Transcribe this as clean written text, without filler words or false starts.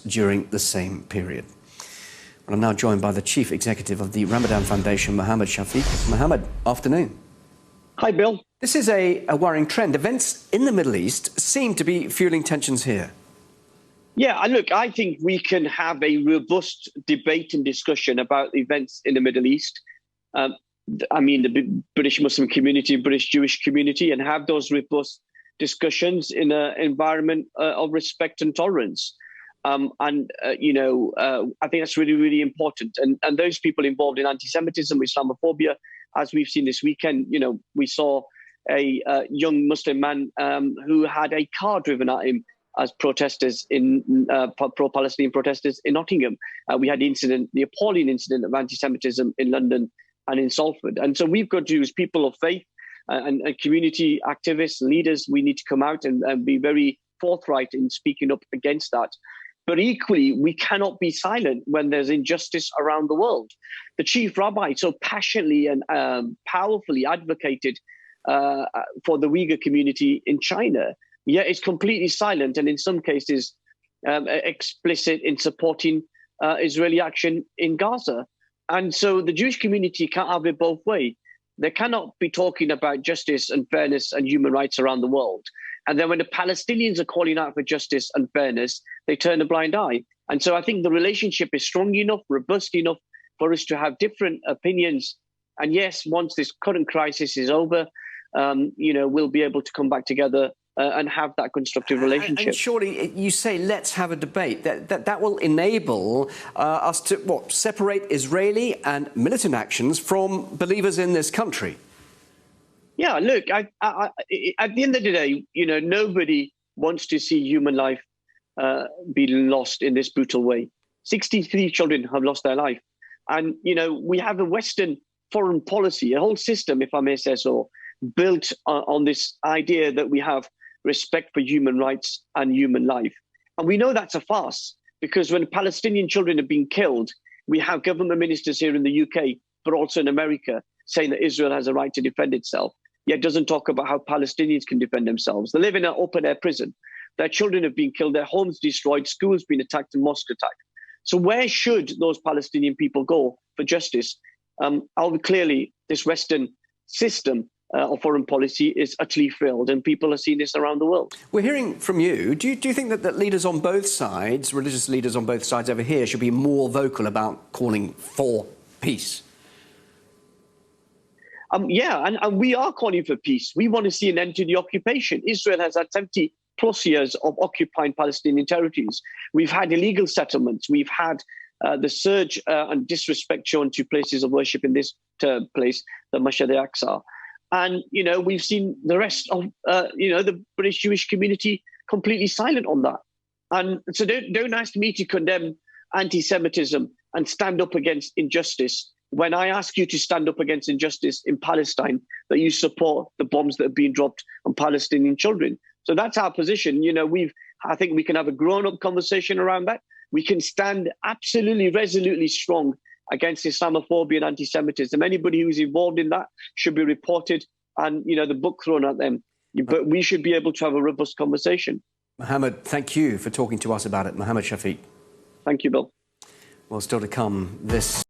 during the same period. Well, I'm now joined by the Chief Executive of the Ramadan Foundation, Mohammed Shafiq. Mohammed, afternoon. Hi, Bill. This is a worrying trend. Events in the Middle East seem to be fueling tensions here. Yeah, look, I think we can have a robust debate and discussion about events in the Middle East. The British Muslim community, British Jewish community, and have those robust discussions in an environment of respect and tolerance. I think that's really, really important. And those people involved in anti-Semitism, Islamophobia, as we've seen this weekend, we saw a young Muslim man who had a car driven at him as protesters pro-Palestinian protesters in Nottingham. We had the appalling incident of anti-Semitism in London and in Salford. And so we've got to, as people of faith and community activists, leaders, we need to come out and be very forthright in speaking up against that. But equally, we cannot be silent when there's injustice around the world. The chief rabbi so passionately and powerfully advocated for the Uyghur community in China, yet is completely silent and in some cases explicit in supporting Israeli action in Gaza. And so the Jewish community can't have it both ways. They cannot be talking about justice and fairness and human rights around the world. And then when the Palestinians are calling out for justice and fairness, they turn a blind eye. And so I think the relationship is strong enough, robust enough for us to have different opinions. And yes, once this current crisis is over, we'll be able to come back together and have that constructive relationship. And surely you say, let's have a debate. That will enable us to, separate Israeli and militant actions from believers in this country. Yeah, look, at the end of the day, nobody wants to see human life be lost in this brutal way. 63 children have lost their life. And, we have a Western foreign policy, a whole system, if I may say so, built on this idea that we have respect for human rights and human life. And we know that's a farce, because when Palestinian children are being killed, we have government ministers here in the UK, but also in America, saying that Israel has a right to defend itself, yet doesn't talk about how Palestinians can defend themselves. They live in an open-air prison. Their children have been killed, their homes destroyed, schools been attacked and mosques attacked. So where should those Palestinian people go for justice? Clearly, this Western system of foreign policy is utterly failed, and people are seeing this around the world. We're hearing from you. Do you think that leaders on both sides, religious leaders on both sides over here, should be more vocal about calling for peace? And we are calling for peace. We want to see an end to the occupation. Israel has had 70+ years of occupying Palestinian territories. We've had illegal settlements. We've had the surge and disrespect shown to places of worship in this place, the Masjid al-Aqsa. And, we've seen the rest of, the British Jewish community completely silent on that. And so don't ask me to condemn anti-Semitism and stand up against injustice when I ask you to stand up against injustice in Palestine, that you support the bombs that are being dropped on Palestinian children. So that's our position. I think we can have a grown-up conversation around that. We can stand absolutely resolutely strong against Islamophobia and anti-Semitism. Anybody who's involved in that should be reported and, the book thrown at them. But we should be able to have a robust conversation. Mohammed, thank you for talking to us about it. Mohammed Shafiq. Thank you, Bill. Well, still to come, this